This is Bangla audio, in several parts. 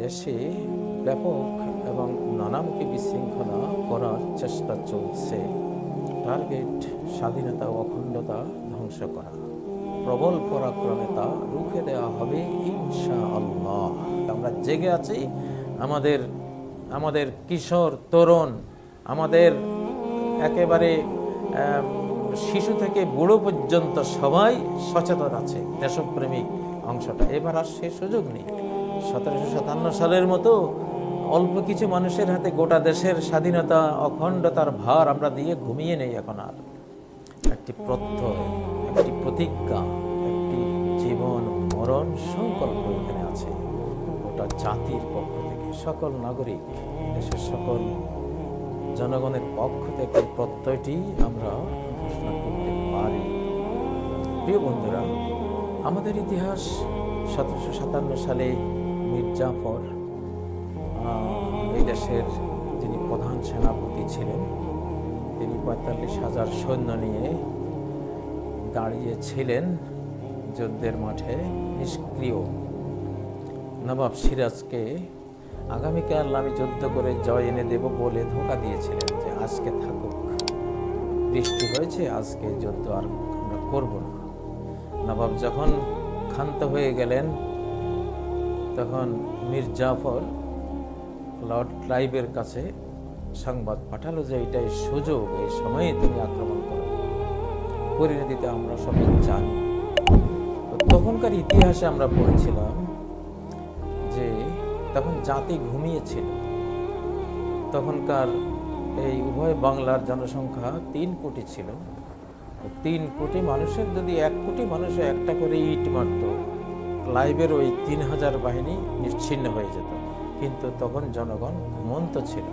দেশে ব্যাপক এবং নানামুখী বিশৃঙ্খলা করার চেষ্টা চলছে। টার্গেট স্বাধীনতা ও অখণ্ডতা ধ্বংস করা। প্রবল পরাক্রমে তা রুখে দেওয়া হবে ইনশাআল্লাহ। আমরা জেগে আছি। আমাদের কিশোর তরুণ, আমাদের একেবারে শিশু থেকে বুড়ো পর্যন্ত সবাই সচেতন আছে। দেশপ্রেমিক অংশটা এবার আর সে সুযোগ নেই। 1757 সালের মতো অল্প কিছু মানুষের হাতে গোটা দেশের স্বাধীনতা অখণ্ডতার ভার আমরা দিয়ে ঘুমিয়ে নেই। এখন আর একটি প্রত্যয়, একটি প্রতিজ্ঞা, একটি জীবন মরণ সংকল্প এখানে আছে গোটা জাতির পক্ষ থেকে, সকল নাগরিক, দেশের সকল জনগণের পক্ষ থেকে প্রত্যয়টি আমরা ঘোষণা করতে পারি। প্রিয় বন্ধুরা, আমাদের ইতিহাস 1757 সালে মীর জাফর এই দেশের যিনি প্রধান সেনাপতি ছিলেন, তিনি 45,000 সৈন্য নিয়ে দাঁড়িয়েছিলেন যুদ্ধের মাঠে। নিষ্ক্রিয় নবাব সিরাজকে আগামীকাল আমি যুদ্ধ করে জয় এনে দেব বলে ধোঁকা দিয়েছিলেন যে আজকে থাকুক, বৃষ্টি হয়েছে, আজকে যুদ্ধ আর আমরা করব না। নবাব যখন ক্ষান্ত হয়ে গেলেন তখন মীর জাফর লর্ড ক্লাইভের কাছে সংবাদ পাঠালো যে এটাই সুযোগ, এই সময়ে তুমি আক্রমণ করো। পরিণতিতে আমরা সবাই জানি। তখনকার ইতিহাসে আমরা পড়েছিলাম যে তখন জাতি ঘুমিয়েছিল। তখনকার এই উভয় বাংলার জনসংখ্যা 3 কোটি ছিল। 3 কোটি মানুষের যদি 1 কোটি মানুষে একটা করে ইট মারত, ক্লাইভের ওই 3000 বাহিনী নিশ্চিহ্ন হয়ে যেত। কিন্তু তখন জনগণ ঘুমন্ত ছিল।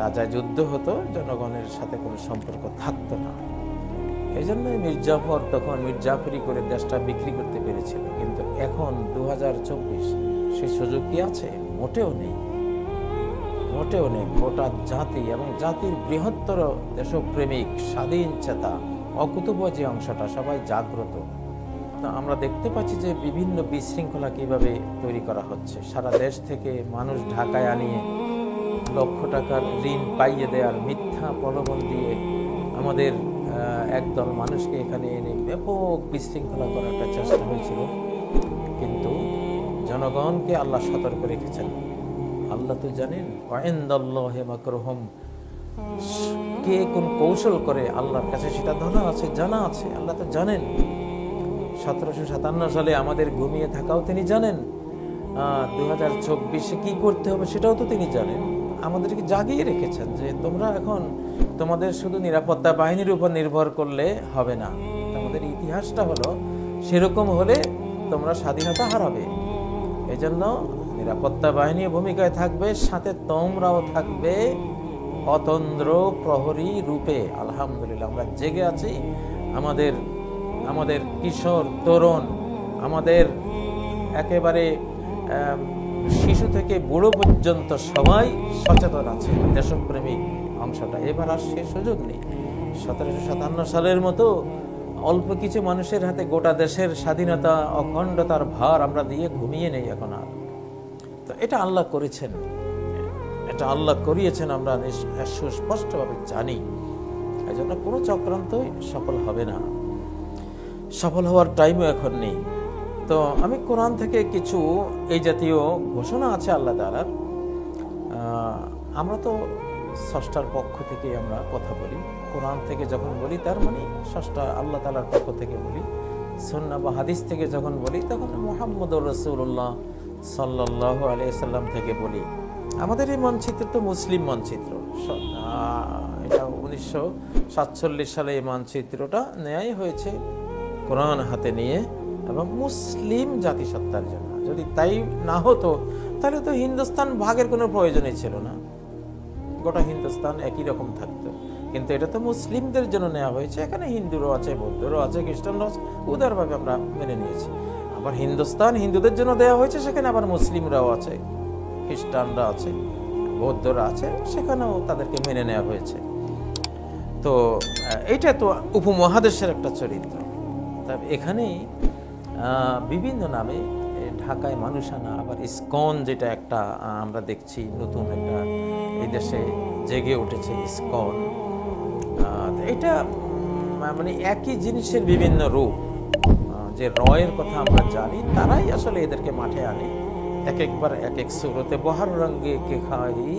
রাজায় যুদ্ধ হতো, জনগণের সাথে কোনো সম্পর্ক থাকতো না। এই জন্য মির্জাফর তখন মির্জাফরি করে দেশটা বিক্রি করতে পেরেছিল। কিন্তু এখন 2024 সেই সুযোগ কি আছে? মোটেও নেই, মোটেও নেই। গোটা জাতি এবং জাতির বৃহত্তর দেশপ্রেমিক স্বাধীন চেতা অকুতব যে অংশটা, সবাই জাগ্রত। আমরা দেখতে পাচ্ছি যে বিভিন্ন বিশৃঙ্খলা কিভাবে তৈরি করা হচ্ছে। সারা দেশ থেকে মানুষ ঢাকায় আনিয়ে লক্ষ টাকার ঋণ পাইয়ে দেওয়ার মিথ্যা প্রলোভন দিয়ে আমাদের একদল মানুষকে এখানে এনে ব্যাপক বিশৃঙ্খলা করার একটা চেষ্টা হয়েছিল। কিন্তু জনগণকে আল্লাহ সতর্ক রেখেছেন। আল্লাহ তো জানেন, ওয়াইন্দাল্লাহি মাকরুহুম, কে কোন কৌশল করে আল্লাহর কাছে সেটা ধরা আছে, জানা আছে। আল্লাহ তো জানেন। 1757 সালে আমাদের ঘুমিয়ে থাকাও তিনি জানেন। 2024 কি করতে হবে সেটাও তো তিনি জানেন। আমাদেরকে জাগিয়ে রেখেছেন যে তোমরা এখন তোমাদের শুধু নিরাপত্তা বাহিনীর উপর নির্ভর করলে হবে না। আমাদের ইতিহাসটা হলো সেরকম হলে তোমরা স্বাধীনতা হারাবে। এই জন্য নিরাপত্তা বাহিনী ভূমিকায় থাকবে, সাথে তোমরাও থাকবে অতন্দ্র প্রহরী রূপে। আলহামদুলিল্লাহ আমরা জেগে আছি। আমাদের কিশোর তরুণ, আমাদের একেবারে শিশু থেকে বুড়ো পর্যন্ত সবাই সচেতন আছে। দেশপ্রেমিক অংশটা এবার আর সে সুযোগ নেই। 1757 সালের মতো অল্প কিছু মানুষের হাতে গোটা দেশের স্বাধীনতা অখণ্ডতার ভার আমরা দিয়ে ঘুমিয়ে নেই এখন আর। তো এটা আল্লাহ করেছেন, এটা আল্লাহ করিয়েছেন, আমরা সুস্পষ্টভাবে জানি। এই জন্য কোনো চক্রান্তই সফল হবে না, সফল হওয়ার টাইমও এখন নেই। তো আমি কোরআন থেকে কিছু এই জাতীয় ঘোষণা আছে আল্লাহ তাআলার। আমরা তো স্রষ্টার পক্ষ থেকে আমরা কথা বলি। কোরআন থেকে যখন বলি তার মানে স্রষ্টা আল্লাহ তাআলার পক্ষ থেকে বলি। সুন্নাহ বা হাদিস থেকে যখন বলি তখন মুহাম্মদুর রাসূলুল্লাহ সাল্লাল্লাহু আলাইহি সাল্লাম থেকে বলি। আমাদের এই মানচিত্র তো মুসলিম মানচিত্র। এটা 1947 সালে এই মানচিত্রটা নেয়াই হয়েছে কোরআন হাতে নিয়ে এবং মুসলিম জাতিসত্তার জন্য। যদি তাই না হতো তাহলে তো হিন্দুস্তান ভাগের কোনো প্রয়োজনই ছিল না, গোটা হিন্দুস্তান একই রকম থাকতো। কিন্তু এটা তো মুসলিমদের জন্য নেওয়া হয়েছে। এখানে হিন্দুরও আছে, বৌদ্ধরও আছে, খ্রিস্টানরাও আছে, উদারভাবে আমরা মেনে নিয়েছি। আবার হিন্দুস্তান হিন্দুদের জন্য দেওয়া হয়েছে, সেখানে আবার মুসলিমরাও আছে, খ্রিস্টানরা আছে, বৌদ্ধরা আছে, সেখানেও তাদেরকে মেনে নেওয়া হয়েছে। তো এইটা তো উপমহাদেশের একটা চরিত্র। তবে এখানেই বিভিন্ন নামে ঢাকায় মানুষ আনা, আবার ইসকন যেটা একটা আমরা দেখছি নতুন একটা এই দেশে জেগে উঠেছে ইসকন। এটা মানে একই জিনিসের বিভিন্ন রূপ। যে রয়ের কথা আমরা জানি, তারাই আসলে এদেরকে মাঠে আনে এক একবার এক এক সুরতে। বহার রঙ্গে কে খাই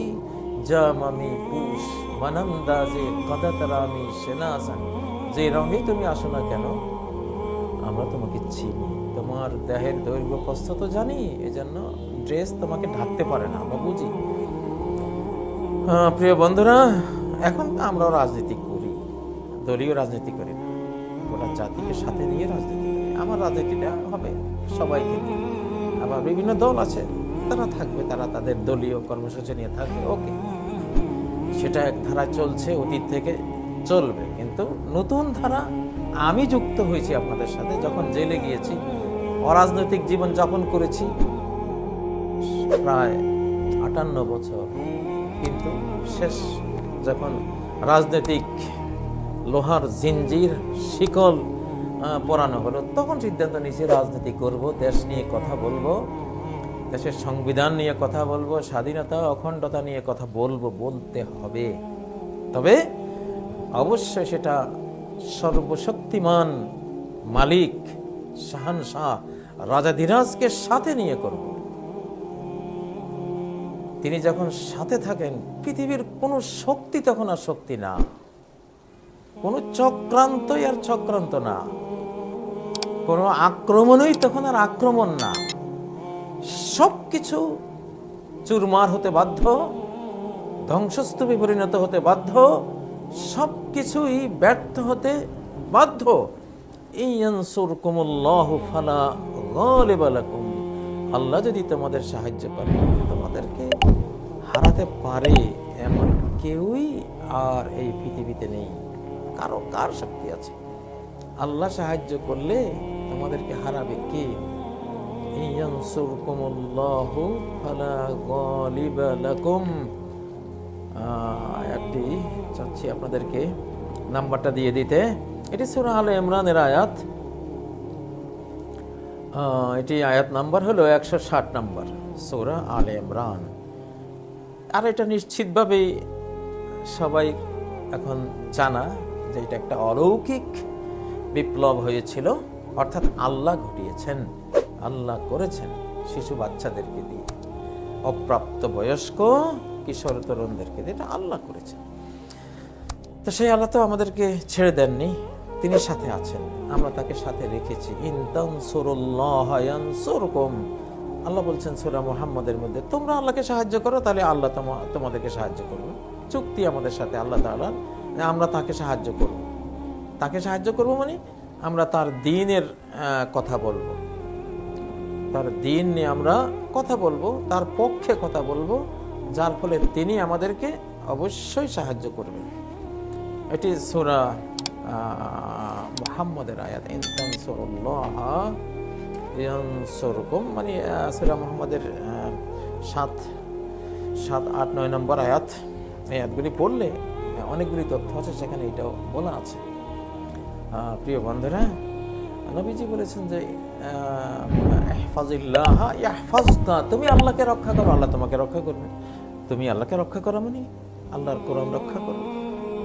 জাম আমি পুষ মানন্দাজে কদাতারামি সেনাজান, যে রঙে তুমি আসো না কেন আমরা তোমাকে চিনি, তোমার দেহের দৈর্ঘ্য প্রস্থ তো জানি, এজন্য ড্রেস তোমাকে ঢাকতে পারে না, আমরা বুঝি। প্রিয় বন্ধুরা, এখন আমরাও রাজনীতি করি, দলীয় রাজনীতি করি না, গোটা জাতিকে সাথে নিয়ে রাজনীতি করি। আমার রাজনীতিটা হবে সবাইকে নিয়ে। আবার বিভিন্ন দল আছে, তারা থাকবে, তারা তাদের দলীয় কর্মসূচি নিয়ে থাকবে, ওকে, সেটা এক ধারা চলছে, অতীত থেকে চলবে। কিন্তু নতুন ধারা আমি যুক্ত হয়েছি আপনাদের সাথে, যখন জেলে গিয়েছি, অরাজনৈতিক জীবন যাপন করেছি প্রায় 58 বছর। কিন্তু শেষ যখন রাজনৈতিক লোহার জিঞ্জির শিকল পরানো হলো, তখন সিদ্ধান্ত নিয়েছি রাজনীতি করব, দেশ নিয়ে কথা বলবো, দেশের সংবিধান নিয়ে কথা বলবো, স্বাধীনতা অখণ্ডতা নিয়ে কথা বলবো, বলতে হবে। তবে অবশ্যই সেটা সর্বশক্তিমান মালিক শাহানশাহ রাজাধিরাজকে সাথে নিয়ে করব। তিনি যখন সাথে থাকেন, পৃথিবীর কোনো শক্তি তখন আর শক্তি না, কোনো চক্রান্তই আর চক্রান্ত না, কোনো আক্রমণই তখন আর আক্রমণ না। সবকিছু চুরমার হতে বাধ্য, ধ্বংসস্তূপে পরিণত হতে বাধ্য, সবকিছুই ব্যর্থ হতে বাধ্য। ইয়ানসুরকুমুল্লাহু ফালা গালিবা লাকুম, আল্লাহ যদি তোমাদের সাহায্য করে, তোমাদেরকে হারাতে পারে এমন কেউই আর এই পৃথিবীতে নেই। কার শক্তি আছে? আল্লাহ সাহায্য করলে তোমাদেরকে হারাবে কে? ইয়ানসুরকুমুল্লাহু ফালা গালিবা লাকুম। আয়াতটি চাচ্ছি আপনাদেরকে নাম্বারটা দিয়ে দিতে। এটি সূরা আলে ইমরানের আয়াত, এটি আয়াত নাম্বার হলো 160 নাম্বার, সূরা আলে ইমরান। আর এটা নিশ্চিতভাবে সবাই এখন জানা যে এটা একটা অলৌকিক বিপ্লব হয়েছিল, অর্থাৎ আল্লাহ ঘটিয়েছেন, আল্লাহ করেছেন শিশু বাচ্চাদেরকে দিয়ে, অপ্রাপ্ত বয়স্ক কিশোর তরুণদেরকে দিয়ে, এটা আল্লাহ করেছেন। তো সেই আল্লাহ তো আমাদেরকে ছেড়ে দেননি, তিনি সাথে আছেন, আমরা তাকে সাথে রেখেছি। ইন তানসুরুল্লাহ ইয়ানসুরকুম, আল্লাহ বলছেন সূরা মুহাম্মাদের মধ্যে, তোমরা আল্লাহকে সাহায্য করো, তাহলে আল্লাহ তোমাদেরকে সাহায্য করবে। চুক্তি আমাদের সাথে আল্লাহ তাআলা, আমরা তাকে সাহায্য করব। তাকে সাহায্য করব মানে আমরা তার দ্বীনের কথা বলবো, তার দ্বীন নিয়ে আমরা কথা বলবো, তার পক্ষে কথা বলবো, যার ফলে তিনি আমাদেরকে অবশ্যই সাহায্য করবেন। এটি সূরা মুহাম্মাদের আয়াত, ইন তানসুরুল্লাহ ইয়ানসুরকুম, মানে সূরা মুহাম্মাদের 7, 8, 9 নম্বর আয়াত। এই আয়াতগুলি পড়লে অনেকগুলি তথ্য আছে, সেখানে এটাও বলা আছে। প্রিয় বন্ধুরা, নবীজি বলেছেন যে ইহফাজিল্লাহ ইয়াহফাজকা, তুমি আল্লাহকে রক্ষা করো, আল্লাহ তোমাকে রক্ষা করবে। তুমি আল্লাহকে রক্ষা করো মানে আল্লাহর কোরআন রক্ষা করো,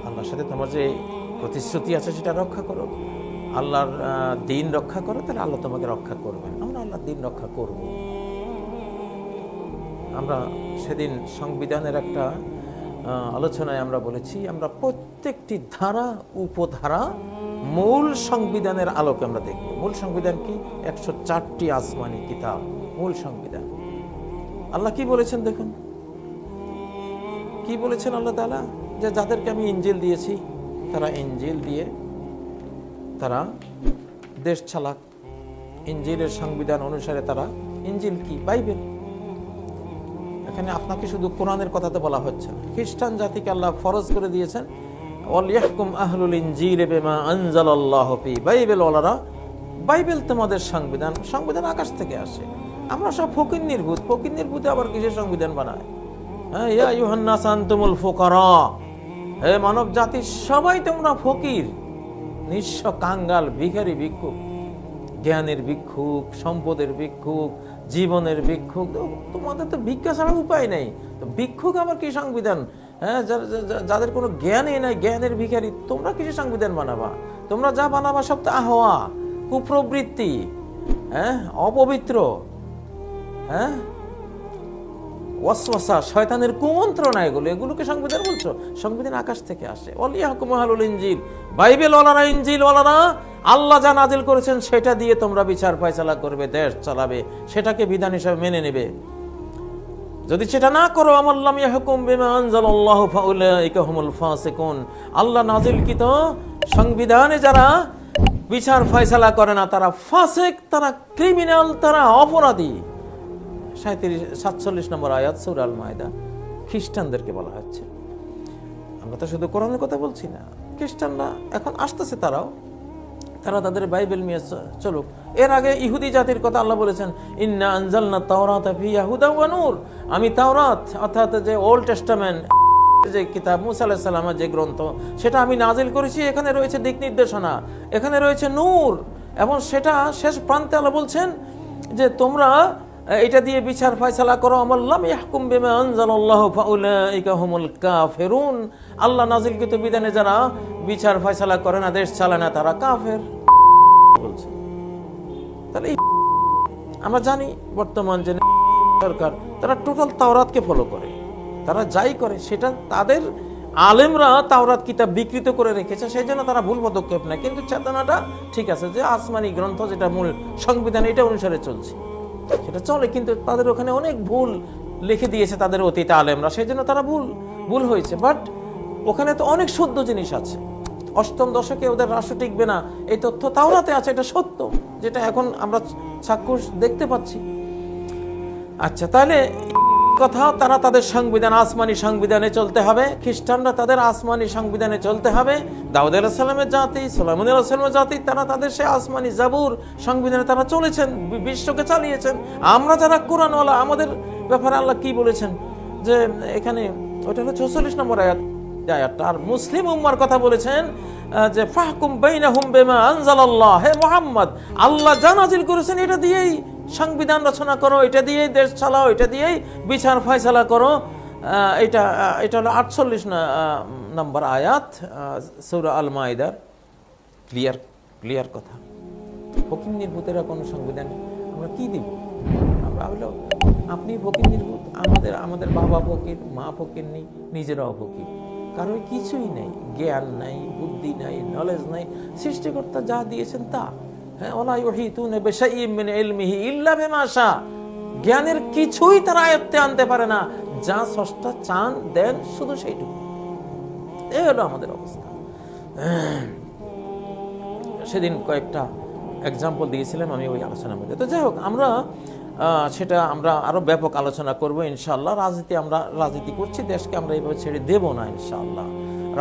আল্লাহর সাথে তোমার যে প্রতিশ্রুতি আছে সেটা রক্ষা করো, আল্লাহর দ্বীন রক্ষা করো, তাহলে আল্লাহ তোমাকে রক্ষা করবেন। আমরা আল্লাহর দ্বীন রক্ষা করব। আমরা সেদিন সংবিধানের একটা আলোচনায় আমরা বলেছি, আমরা প্রত্যেকটি ধারা উপধারা মূল সংবিধানের আলোকে আমরা দেখব। মূল সংবিধান কি? 104টি আসমানি কিতাব মূল সংবিধান। আল্লাহ কি বলেছেন দেখুন, কি বলেছেন আল্লাহ তাআলা, যে যাদেরকে আমি ইনজিল দিয়েছি তারা ইনজিল দিয়ে তারা দেশ চালাক, ইনজিলের সংবিধান অনুসারে তারা, ইনজিল কি? বাইবেল। এখানে আপনাকে শুধু কোরআনের কথা তো বলা হচ্ছে না, খ্রিস্টান জাতিকে আল্লাহ ফরজ করে দিয়েছেন, ওয়ালিয়াহকুম আহলুল ইনজিল বিমা আনজালাল্লাহু ফি, বাইবেল ওয়ালারা, বাইবেল তোমাদের সংবিধান। সংবিধান আকাশ থেকে আসে, আমরা সব ফকির নির্ভূত, ফকির নির্ভূত আবার কিসের সংবিধান বানায়? হ্যাঁ, ইয়া আইয়ুহান নাস আনতুমুল ফুকারা, হে মানব জাতি সবাই তোমরা ফকির, নিঃস্ব, কাঙ্গাল, ভিখারি, ভিক্ষুক, জ্ঞানের ভিক্ষুক, সম্পদের ভিক্ষুক, জীবনের ভিক্ষুক। তোমাদের তো ভিক্ষা ছাড়া উপায় নেই, তো ভিক্ষুক আবার কি সংবিধান? হ্যাঁ, যাদের কোনো জ্ঞানই নাই, জ্ঞানের ভিখারি, তোমরা কিছু সংবিধান বানাবা? তোমরা যা বানাবা সব তো আহওয়া, কুপ্রবৃত্তি, হ্যাঁ, অপবিত্র, হ্যাঁ, ওয়াসওয়াসা, শয়তানের কুমন্ত্রণা, এগুলোকে সংবিধান বলছো? সংবিধান আকাশ থেকে আসে। ওয়ালিয়াহকুমুল ইনজিল, বাইবেল ওয়ালারা, ইনজিল ওয়ালারা, আল্লাহ যা নাজিল করেছেন সেটা দিয়ে তোমরা বিচার ফয়সালা করবে, দেশ চালাবে, সেটাকে বিধান হিসেবে মেনে নেবে। যদি সেটা না করো, আমাল্লাম ইয়াহকুম বিমা আনজালাল্লাহু ফাউলাইকা হুমুল ফাসিকুন, আল্লাহ নাজিলকৃত সংবিধানে যারা বিচার ফয়সালা করে না তারা ফাসিক, তারা ক্রিমিনাল, তারা অপরাধী। 47 নম্বর আয়াত সূরা আল মাইদা। খ্রিস্টানদেরকে বলা হচ্ছে। আমরা তো শুধু কোরআনের কথা বলছি না, খ্রিস্টানরা এখন আসতেছে, তারা তাদের বাইবেল নিয়ে চলুক। এর আগে ইহুদি জাতির কথা আল্লাহ বলেছেন, ইন্না আনজালনা তাওরাতা ফিহা হুদা ওয়া নূর, আমি তাওরাত অর্থাৎ যে ওল্ড টেস্টামেন্ট, যে কিতাব মুসা আলাইহিস সালামের যে গ্রন্থ, সেটা আমি নাজিল করেছি, এখানে রয়েছে দিক নির্দেশনা, এখানে রয়েছে নূর। এবং সেটা শেষ প্রান্তে আল্লাহ বলছেন যে তোমরা এটা দিয়ে বিচার ফয়সালা করো। আমাল্লাম ইয়াহকুম বিমা আনজালাল্লাহু ফাউলাইকা হুমুল কাফিরুন, আল্লাহ নাজিলকৃত বিধানে যারা বিচার ফয়সালা করে না, দেশ চালায় না, তারা কাফের বলছে। তাহলে আমরা জানি বর্তমান যে সরকার, তারা টোটাল তাওরাতকে ফলো করে, তারা যাই করে সেটা তাদের আলেমরা তাওরাত কিতাব বিকৃত করে রেখেছে, সেই জন্য তারা ভুল পদক্ষেপ নেয়। কিন্তু চেতনাটা ঠিক আছে, যে আসমানি গ্রন্থ যেটা মূল সংবিধান, এটা অনুসারে চলছে, সেটা চলে। কিন্তু তাদের ওখানে অনেক ভুল লিখে দিয়েছে তাদের অতীত আলেমরা, সেই জন্য তারা ভুল হয়েছে। বাট ওখানে তো অনেক শুদ্ধ জিনিস আছে। 8ম দশকে ওদের রাষ্ট্র টিকবে না, এই তথ্য তাওরাতে আছে, এটা সত্য, যেটা এখন আমরা চাক্ষুষ দেখতে পাচ্ছি। আচ্ছা, তাহলে কথা, তারা তাদের সংবিধান, আসমানি সংবিধানে চলতে হবে। খ্রিস্টানরা তাদের আসমানি সংবিধানে চলতে হবে। দাউদ আলাইহিস সালামের জাতি, সুলাইমান আলাইহিস সালামের জাতি, তারা তাদের সে আসমানি জাবুর সংবিধানে তারা চলেছেন, বিশ্বকে চালিয়েছেন। আমরা যারা কোরআনওয়ালা, আমাদের ব্যাপারে আল্লাহ কি বলেছেন, যে এখানে ওটা হলো 46 নম্বর আয়াতটা। আর মুসলিম উম্মার কথা বলেছেন যে ফাহকুম বাইনাহুম বিমা আনজালাল্লাহ, হে মুহাম্মদ, আল্লাহ যা নাজিল করেছেন এটা দিয়েই সংবিধান রচনা করো, এটা দিয়েই দেশ চালাও, এটা দিয়েই বিচার ফয়সালা করো। এটা হলো 48 নম্বর আয়াত সূরা আল মাইদার। ক্লিয়ার কথা। ফকির নির্ভূতেরা কোনো সংবিধান আমরা কি দিব? আমরা হলো আপনি ফকির নির্ভূত, আমাদের বাবা ফকির, মা ফকির নেই, নিজেরাও ফকির, কারণ কিছুই নেই, জ্ঞান নাই, বুদ্ধি নাই, নলেজ নাই। সৃষ্টিকর্তা যা দিয়েছেন তা, হ্যাঁ, ওয়ালা ইউহিতুনা বিশাইইন মিন ইলমিহি ইল্লা বিমা শা, জ্ঞানের কিছুই তারা আয়ত্তে আনতে পারে না, যা স্রষ্টা চান দেন শুধু সেইটুকু। এই হলো আমাদের অবস্থা। সেদিন কয়েকটা এক্সাম্পল দিয়েছিলাম আমি ওই আলোচনার মধ্যে। তো যাই হোক, সেটা আমরা আরো ব্যাপক আলোচনা করব ইনশাআল্লাহ। আমরা রাজনীতি করছি, দেশকে আমরা এইভাবে ছেড়ে দেব না ইনশাআল্লাহ।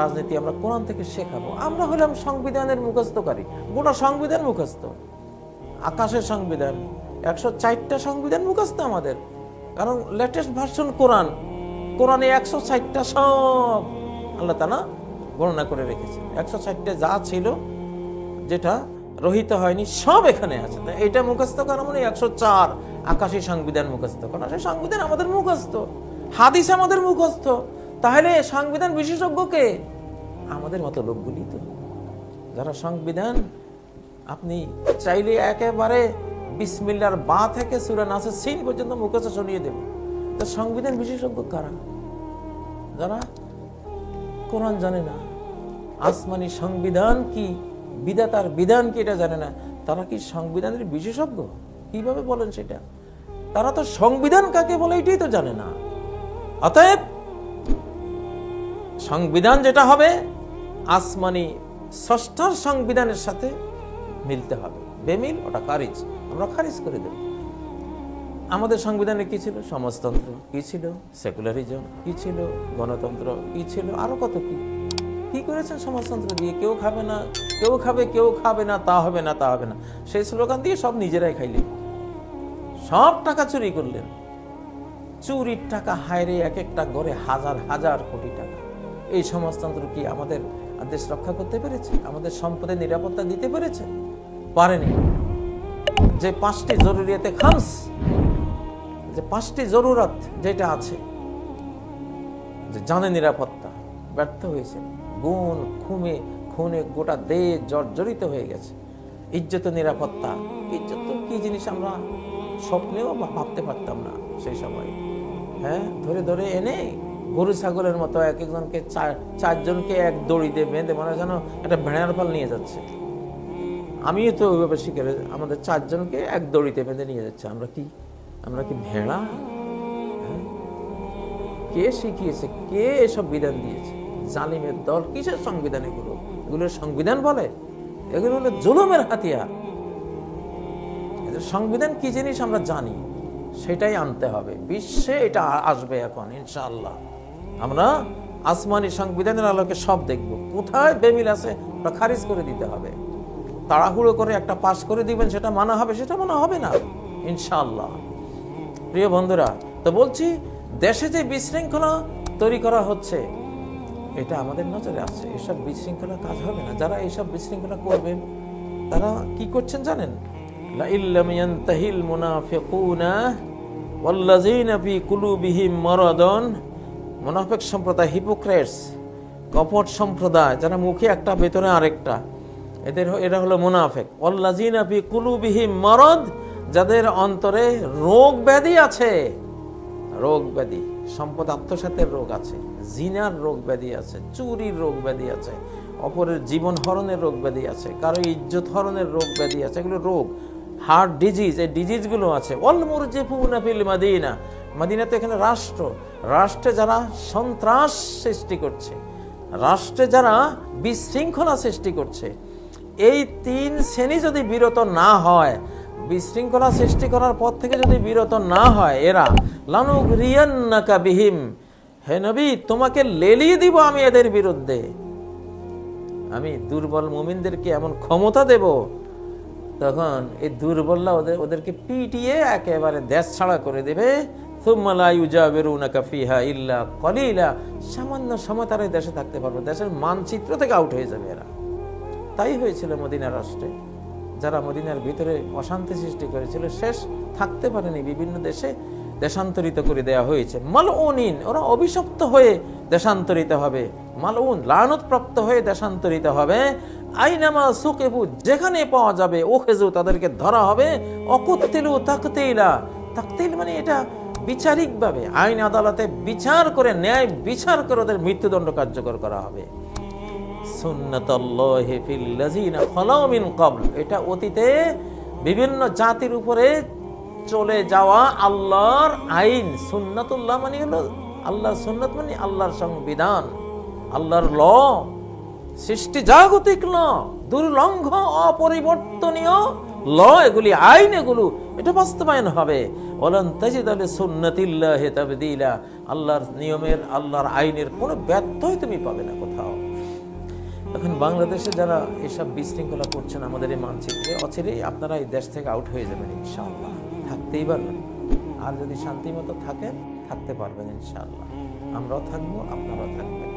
রাজনীতি আমরা কোরআন থেকে শেখাবো। আমরা হলাম সংবিধানের মুখস্থকারী, গোটা সংবিধান মুখস্থ, আকাশের সংবিধান, 104টা সংবিধান মুখস্থ আমাদের। কারণ লেটেস্ট ভার্সন কোরআনে 160টা সব আল্লাহ তাআলা গণনা করে রেখেছে। 160টা যা ছিল, যেটা রহিত হয়নি, সব এখানে আছে। এটা মুখস্থ করা মানে 104 আকাশী সংবিধান মুখস্থ করা। সেই সংবিধান আমাদের মুখস্থ, হাদিস আমাদের মুখস্থ। তাহলে সংবিধান বিশেষজ্ঞকে আমাদের মতো লোকগুলি তো, যারা সংবিধান আপনি চাইলে একেবারে বিসমিল্লাহর বা থেকে সূরা নাসের সিন পর্যন্ত মুখস্থ শুনিয়ে দেব। তো সংবিধান বিশেষজ্ঞ কারা? যারা কোরআন জানে না, আসমানি সংবিধান কি, বিধাতার বিধান কি এটা জানে না, তারা কি সংবিধানের বিশেষজ্ঞ? কিভাবে বলেন সেটা? তারা তো সংবিধান কাকে বলে এটাই তো জানে না। অতএব সংবিধান যেটা হবে আসমানি স্রষ্টার সংবিধানের সাথে মিলতে হবে। বেমিল ওটা খারিজ, আমরা খারিজ করে দেব। আমাদের সংবিধানে কি ছিল? সমাজতন্ত্র কি ছিল, সেকুলারিজম কি ছিল, গণতন্ত্র কি ছিল, আরো কত কি করেছেন সমাজতন্ত্র দিয়ে। কেউ খাবে না, কেউ খাবে, কেউ খাবে না, তা হবে না, তা হবে না, সেই স্লোগান দিয়ে সব নিজেরাই খাইলেন, সব টাকা চুরি করলেন। চুরির টাকা হায়রে, এক একটা ঘরে হাজার হাজার কোটি টাকা। এই সমাজতন্ত্র কি আমাদের দেশ রক্ষা করতে পেরেছে? আমাদের সম্পদের নিরাপত্তা দিতে পেরেছে? পারেনি। যে 5টি জরুরিয়াতে খামস, যে 5টি জরুরত যেটা আছে, যে জানে নিরাপত্তা ব্যর্থ হয়েছে, খুনে গোটা দেশ জর্জরিত হয়ে গেছে। ইজ্জত নিরাপত্তা, ইজ্জত তো কি জিনিস আমরা স্বপ্নেও ভাবতে পারতাম না সেই সময়। হ্যাঁ, ধরে ধরে এনে গরু ছাগলের মতো এক একজনকে চারজনকে এক দড়িতে বেঁধে মনে হয় যেন একটা ভেড়ার পাল নিয়ে যাচ্ছে। আমিও তো ওইভাবে শিখে, আমাদের 4 জনকে এক দড়িতে বেঁধে নিয়ে যাচ্ছে। আমরা কি ভেড়া? হ্যাঁ? কে শিখিয়েছে? কে এসব বিধান দিয়েছে? জালিমের দল। কিসের সংবিধান এগুলো? এগুলোর সংবিধান বলে? এগুলো হলো জুলুমের হাতিয়ার। সংবিধান কি জিনিস আমরা জানি, সেটাই আনতে হবে। বিশ্বে এটা আসবে এখন ইনশাআল্লাহ। আমরা আসমানি সংবিধানের আলোকে সব দেখব, কোথায় বেমিল আছে ওটা খারিজ করে দিতে হবে। তাড়াহুড়ো করে একটা পাস করে দিবেন সেটা মানা হবে, সেটা মানা হবে না ইনশাআল্লাহ। প্রিয় বন্ধুরা, তো বলছি দেশে যে বিশৃঙ্খলা তৈরি করা হচ্ছে এটা আমাদের নজরে আছে। এসব বিশৃঙ্খলা কাজ হবে না। যারা এইসব বিশৃঙ্খলা করবেন তারা কি করছেন জানেন? লা ইল্লাম ইয়ানতাহিল মুনাফিকুনা ওয়াল্লাযিনা ফি কুলুবিহিম মারাদুন। মুনাফিক সম্প্রদায়, হিপোক্রেটস, কপট সম্প্রদায়, যারা মুখে একটা ভেতরে আরেকটা, এরা হলো মুনাফিক। ওয়াল্লাযিনা ফি কুলুবিহিম মারাদ, যাদের অন্তরে রোগ ব্যাধি আছে। রোগ ব্যাধি, সম্পদ আত্মসাতের রোগ আছে, জিনার রোগ ব্যাধি আছে, চুরির রোগ ব্যাধি আছে, অপরের জীবন হরণের রোগ ব্যাধি আছে, কারো ইজ্জত হরণের রোগ ব্যাধি আছে। এগুলো রোগ, হার্ট ডিজিজ, এই ডিজিজগুলো আছে। ওয়াল মুরজিফুনা ফিল মাদিনা, মাদিনাতে এখানে রাষ্ট্রে যারা সন্ত্রাস সৃষ্টি করছে, রাষ্ট্রে যারা বিশৃঙ্খলা সৃষ্টি করছে, এই 3 শ্রেণী যদি বিরত না হয়, বিশৃঙ্খলা সৃষ্টি করার পর থেকে যদি বিরত না হয় এরা, লানুগরিয়ান্নাকা বিহিম, হে নবী তোমাকে লেলিয়ে দিব আমি এদের বিরুদ্ধে। আমি দুর্বল মুমিনদেরকে এমন ক্ষমতা দেব, তখন এই দুর্বলরা ওদেরকে পিটিয়ে একেবারে দেশ ছাড়া করে দেবে। সুম্মা লা ইউজাবিরুনাকা ফিহা ইল্লা কলিলা, সামান্য সময় তারা দেশে থাকতে পারবে, দেশের মানচিত্র থেকে আউট হয়ে যাবে এরা। তাই হয়েছিল মদিনা রাষ্ট্রে। যারা মদিনার ভিতরে অশান্তি সৃষ্টি করেছিল শেষ থাকতে পারেনি, বিভিন্ন দেশে দেশান্তরিত করে দেওয়া হয়েছে। মালউনিন, ওরা অভিশপ্ত হয়ে দেশান্তরিত হবে। মালউন, লানত-প্রাপ্ত হয়ে দেশান্তরিত হবে। আইনামা সুকিফু, যেখানে পাওয়া যাবে ওখেজু, তাদেরকে ধরা হবে। অকুতিলু তাকতিলা, তাকতিল মানে এটা বিচারিকভাবে আইন আদালতে বিচার করে, ন্যায় বিচার করে ওদের মৃত্যুদণ্ড কার্যকর করা হবে। সুন্নাতুল্লাহি ফিল লাযিনা খালাউ মিন ক্বাবল, এটা অতীতে বিভিন্ন জাতির উপরে চলে যাওয়া আল্লাহর আইন। সুন্নাতুল্লাহ মানে হলো আল্লাহর সুন্নাত, মানে আল্লাহর সংবিধান, আল্লাহর ল, সৃষ্টি জাগতিক ল, দুর্লঙ্ঘ অপরিবর্তনীয় ল, এগুলি আইন, এগুলো এটা বাস্তবায়ন হবে। ওয়ালান তাজিদা লিসুন্নাতিল্লাহি তাবদীলা, আল্লাহর নিয়মের, আল্লাহর আইনের কোনো ব্যত্যয় তুমি পাবে না কোথাও। এখন বাংলাদেশে যারা এসব বিশৃঙ্খলা করছেন আমাদের এই মানচিত্রে, অচিরেই আপনারা এই দেশ থেকে আউট হয়ে যাবেন ইনশাআল্লাহ। থাকতেই পারবেন, আর যদি শান্তি মতো থাকেন থাকতে পারবেন ইনশাআল্লাহ। আমরাও থাকবো, আপনারাও থাকবেন।